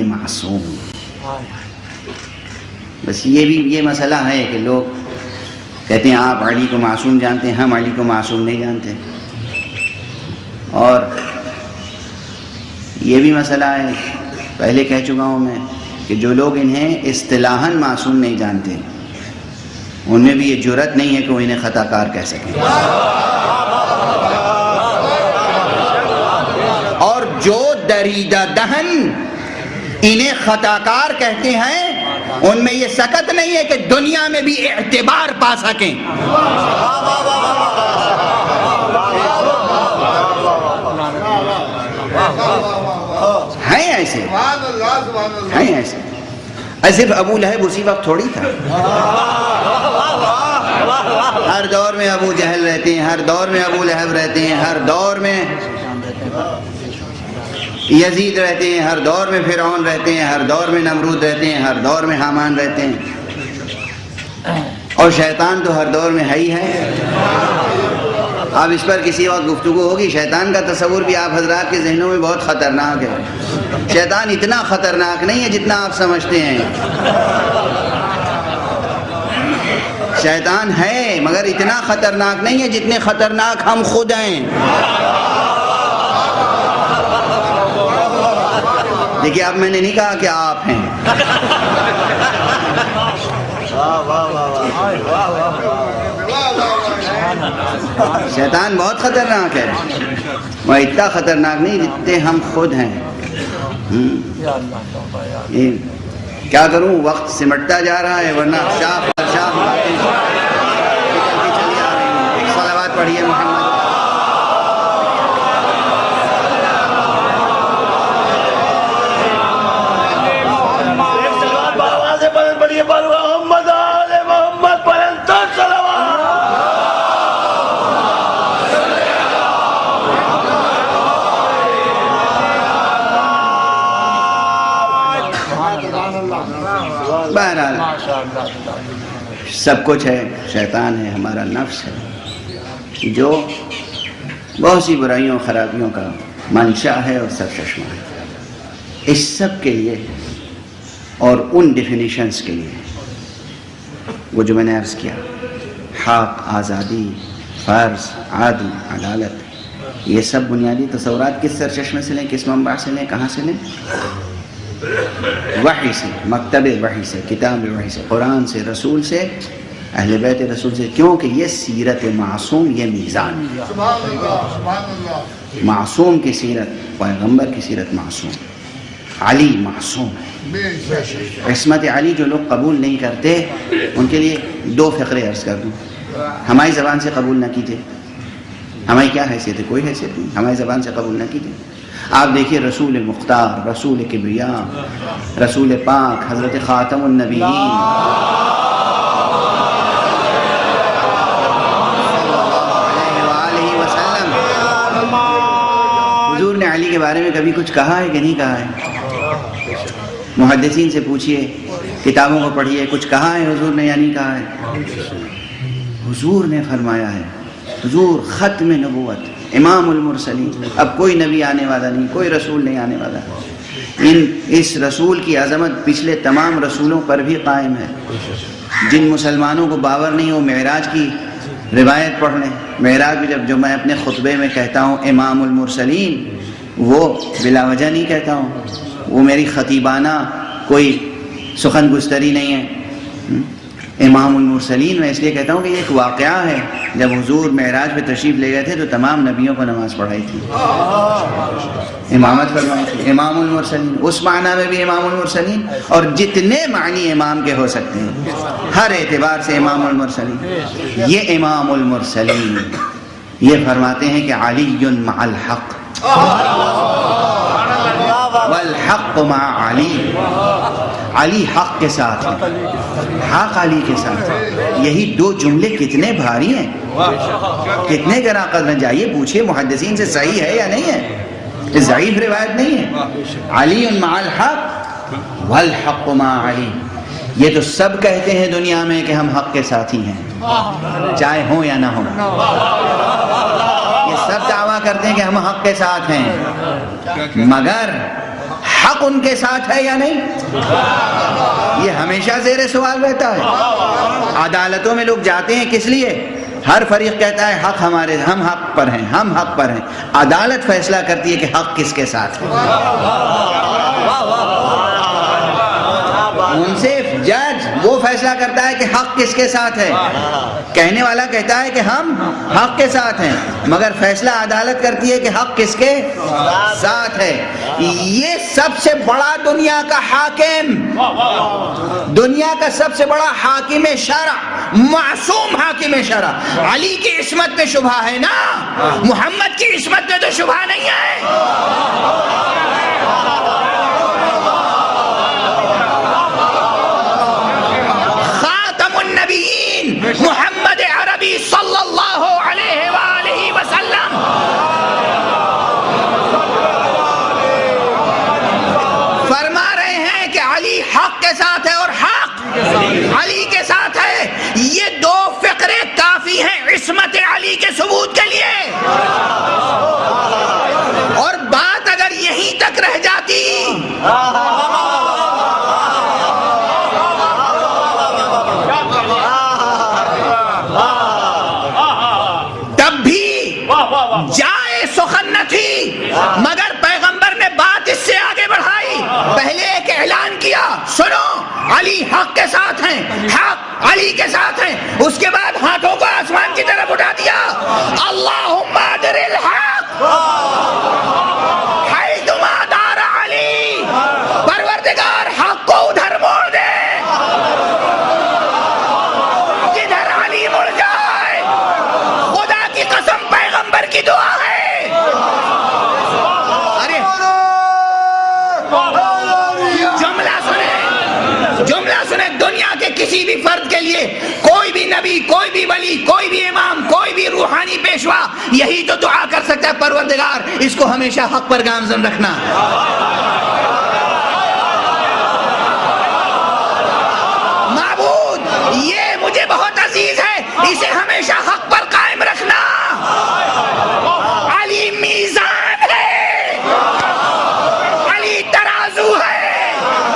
معصوم. بس یہ مسئلہ ہے کہ لوگ کہتے ہیں آپ علی کو معصوم جانتے ہیں، ہم علی کو معصوم نہیں جانتے. اور یہ بھی مسئلہ ہے، پہلے کہہ چکا ہوں میں، کہ جو لوگ انہیں اصطلاحاً معصوم نہیں جانتے ان میں بھی یہ جرأت نہیں ہے کہ وہ انہیں خطا کار کہہ سکیں. اور جو دریدہ دہن انہیں خطا کار کہتے ہیں ان میں یہ سکت نہیں ہے کہ دنیا میں بھی اعتبار پا سکیں. ہیں ایسے، ہیں ایسے. صرف ابو لہب اسی وقت تھوڑی تھا، ہر دور میں ابو جہل رہتے ہیں، ہر دور میں ابو لہب رہتے ہیں، ہر دور میں یزید رہتے ہیں، ہر دور میں فرعون رہتے ہیں، ہر دور میں نمرود رہتے ہیں، ہر دور میں حامان رہتے ہیں. اور شیطان تو ہر دور میں ہے ہی ہے. اب اس پر کسی وقت گفتگو ہوگی. شیطان کا تصور بھی آپ حضرات کے ذہنوں میں بہت خطرناک ہے. شیطان اتنا خطرناک نہیں ہے جتنا آپ سمجھتے ہیں. شیطان ہے مگر اتنا خطرناک نہیں ہے جتنے خطرناک ہم خود ہیں. دیکھیے اب میں نے نہیں کہا کہ آپ ہیں. شیطان بہت خطرناک ہے، وہ اتنا خطرناک نہیں جتنے ہم خود ہیں. کیا کروں، وقت سمٹتا جا رہا ہے، ورنہ شاخ پر شاخ باتیں نکلتی چلی آ رہی ہیں. صلوات پڑھیے محمد. بہرحال سب کچھ ہے، شیطان ہے، ہمارا نفس ہے جو بہت سی برائیوں خرابیوں کا منشا ہے اور سرچشمہ ہے. اس سب کے لیے اور ان ڈیفینیشنز کے لیے وہ جو میں نے عرض کیا، حق، آزادی، فرض، عدل، عدالت، یہ سب بنیادی تصورات کس سرچشمے سے لیں، کس منبع سے لیں، کہاں سے لیں؟ وحی سے، مکتب وحی سے، کتاب وحی سے، قرآن سے، رسول سے، اہل بیت رسول سے. کیونکہ یہ سیرت معصوم، یہ میزان معصوم کی سیرت، پیغمبر کی سیرت معصوم. علی معصوم ہے. عصمت علی جو لوگ قبول نہیں کرتے ان کے لیے دو فقرے عرض کر دوں. ہماری زبان سے قبول نہ کیجیے. ہماری کیا حیثیت ہے؟ کوئی حیثیت نہیں. ہماری زبان سے قبول نہ کیجیے. آپ دیکھیے رسول مختار، رسول کبریا، رسول پاک، حضرت خاتم النبیین حضور نے علی کے بارے میں کبھی کچھ کہا ہے کہ نہیں کہا ہے؟ محدثین سے پوچھئے، کتابوں کو پڑھیے، کچھ کہا ہے حضور نے یا نہیں کہا ہے؟ حضور نے فرمایا ہے. حضور ختم نبوت، امام المرسلین. اب کوئی نبی آنے والا نہیں، کوئی رسول نہیں آنے والا. اس رسول کی عظمت پچھلے تمام رسولوں پر بھی قائم ہے. جن مسلمانوں کو باور نہیں ہو معراج کی روایت پڑھ لیں. معراج میں جو میں اپنے خطبے میں کہتا ہوں امام المرسلین، وہ بلا وجہ نہیں کہتا ہوں، وہ میری خطیبانہ کوئی سخن گستری نہیں ہے. امام المرسلین میں اس لیے کہتا ہوں کہ یہ ایک واقعہ ہے. جب حضور معراج پہ تشریف لے گئے تھے تو تمام نبیوں کو نماز پڑھائی تھی، امامت فرمائی تھی. امام المرسلین اس معنی میں بھی امام المرسلین، اور جتنے معنی امام کے ہو سکتے ہیں ہر اعتبار سے امام المرسلین. یہ امام المرسلین یہ فرماتے ہیں کہ علی مع الحق والحق مع علی. علی حق کے ساتھ ہے، حق علی کے ساتھ ہے. یہی دو جملے کتنے بھاری ہیں، کتنے گراں قدر ہیں. جائیے پوچھئے محدثین سے صحیح ہے یا نہیں ہے، ضعیف روایت نہیں ہے. علی مع الحق والحق مع علی. یہ تو سب کہتے ہیں دنیا میں کہ ہم حق کے ساتھی ہیں، چاہے ہوں یا نہ ہوں. یہ سب دعویٰ کرتے ہیں کہ ہم حق کے ساتھ ہیں، مگر حق ان کے ساتھ ہے یا نہیں؟ یہ ہمیشہ زیر سوال رہتا ہے۔ عدالتوں میں لوگ جاتے ہیں کس لیے؟ ہر فریق کہتا ہے حق ہمارے، ہم حق پر ہیں، ہم حق پر ہیں۔ عدالت فیصلہ کرتی ہے کہ حق کس کے ساتھ ہے۔ منصف جج وہ فیصلہ کرتا ہے کہ حق کس کے ساتھ ہے۔ کہنے والا کہتا ہے کہ ہم حق کے ساتھ ہیں، مگر فیصلہ عدالت کرتی ہے کہ حق کس کے ساتھ ہے۔ یہ سب سے بڑا دنیا کا حاکم، دنیا کا سب سے بڑا حاکم شرع، معصوم حاکم شرع، علی کی عصمت میں شبہ ہے نا؟ محمد کی عصمت میں تو شبہ نہیں ہے۔ محمد عربی صلی اللہ علیہ وآلہ وسلم فرما رہے ہیں کہ علی حق کے ساتھ ہے اور حق علی کے ساتھ ہے۔ یہ دو فقرے کافی ہیں عصمت علی کے ثبوت کے لیے، اور بات اگر یہیں تک رہ جاتی جائے سخن نہ تھی، مگر پیغمبر نے بات اس سے آگے بڑھائی۔ پہلے ایک اعلان کیا، سنو علی حق کے ساتھ ہیں، حق علی کے ساتھ ہیں۔ اس کے بعد ہاتھوں کو آسمان کی طرف اٹھا دیا، اللہم ادر الحق حیثما دار علی، پروردگار حق کو ادھر موڑ دے جدھر علی مڑ جائے۔ خدا کی قسم پیغمبر کی دعا ہے۔ ارے جملہ سنیں، دنیا کے کسی بھی فرد کے لیے کوئی بھی نبی، کوئی بھی ولی، کوئی بھی امام، کوئی بھی روحانی پیشوا یہی تو دعا کر سکتا ہے، پروردگار اس کو ہمیشہ حق پر گامزن رکھنا۔ معبود یہ مجھے بہت عزیز ہے، اسے ہمیشہ حق پر قائم رکھنا۔ علی میزان ہے، علی ترازو ہے،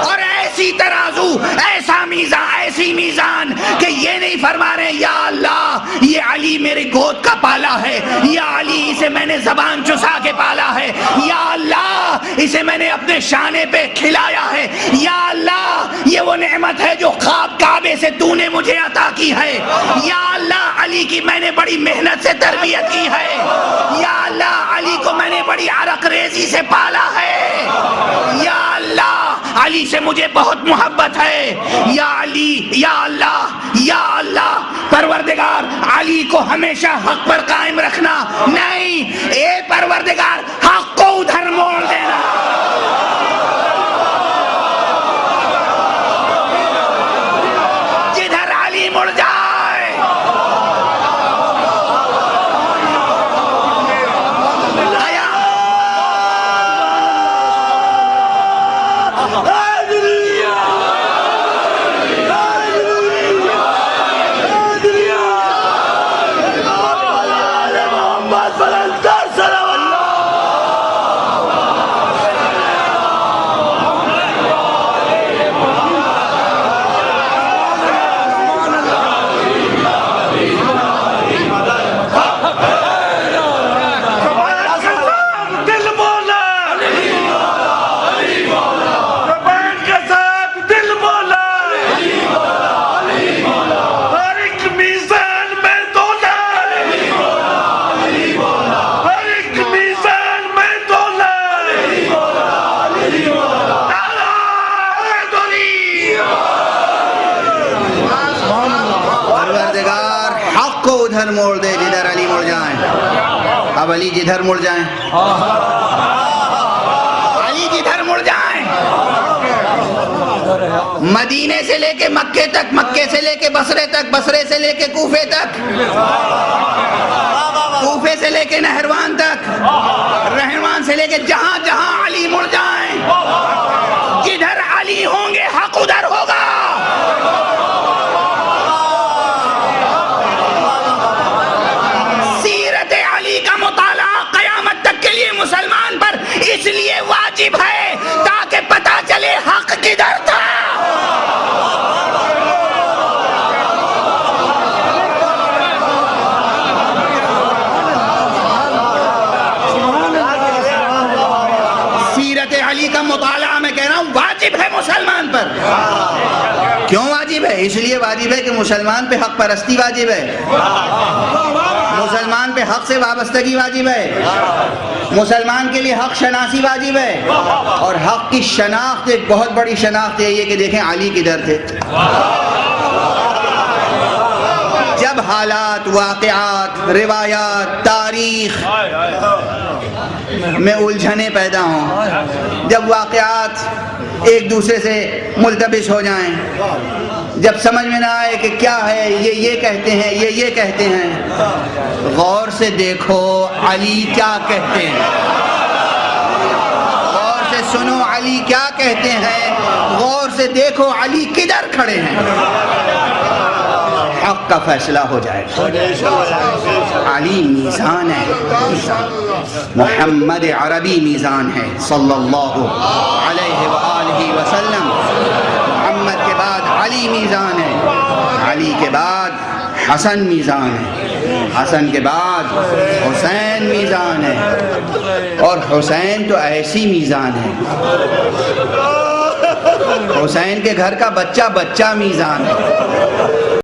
اور ایسی ترازو، ایسا میزان، ایسی میزان کہ یہ نہیں فرما رہے یا اللہ یہ علی میرے گود کا پالا ہے، یا علی اسے میں نے زبان چسا کے پالا ہے، یا اللہ اسے میں نے اپنے شانے پہ کھلایا ہے، یا اللہ یہ وہ نعمت ہے جو خواب کعبے سے تو نے مجھے عطا کی ہے، یا اللہ علی کی میں نے بڑی محنت سے تربیت کی ہے، یا اللہ علی کو میں نے بڑی عرق ریزی سے پالا ہے، یا اللہ علی سے مجھے بہت محبت ہے، یا علی، یا اللہ، یا اللہ پروردگار علی کو ہمیشہ حق پر قائم رکھنا، نہیں اے پروردگار حق کو ادھر موڑ دینا۔ جدھر علی مڑ جائے۔ ادھر موڑ دے جدھر علی مڑ جائیں۔ اب علی جدھر مڑ جائیں، علی جدھر مڑ جائیں، مدینے سے لے کے مکے تک، مکے سے لے کے بصرے تک، بصرے سے لے کے کوفے تک، کوفے سے لے کے نہروان تک، نہروان سے لے کے جہاں جہاں علی مڑ جائیں، جدھر علی ہوں گے حق ادھر ہوگا۔ مسلمان پر اس لیے واجب ہے تاکہ کہہ رہا ہوں واجب ہے مسلمان پر. کیوں واجب ہے؟ اس لیے واجب ہے کہ مسلمان پہ حق پرستی واجب ہے, مسلمان پہ حق سے وابستگی واجب ہے, مسلمان کے لیے حق شناسی واجب ہے. اور حق کی شناخت ایک بہت بڑی شناخت ہے یہ کہ دیکھیں علی کدھر تھے. جب حالات, واقعات, روایات, تاریخ میں الجھنیں پیدا ہوں, جب واقعات ایک دوسرے سے ملتبس ہو جائیں, جب سمجھ میں نہ آئے کہ کیا ہے, یہ کہتے ہیں, یہ کہتے ہیں, غور سے دیکھو علی کیا کہتے ہیں, غور سے سنو علی کیا کہتے ہیں, غور سے دیکھو علی کدھر کھڑے ہیں, حق کا فیصلہ ہو جائے گا. علی میزان ہے, محمد عربی میزان ہے صلی اللہ علیہ وآلہ وسلم. محمد کے بعد علی میزان ہے, علی کے بعد حسن میزان ہے, حسن کے بعد حسین میزان ہے, اور حسین تو ایسی میزان ہے, حسین کے گھر کا بچہ میزان ہے.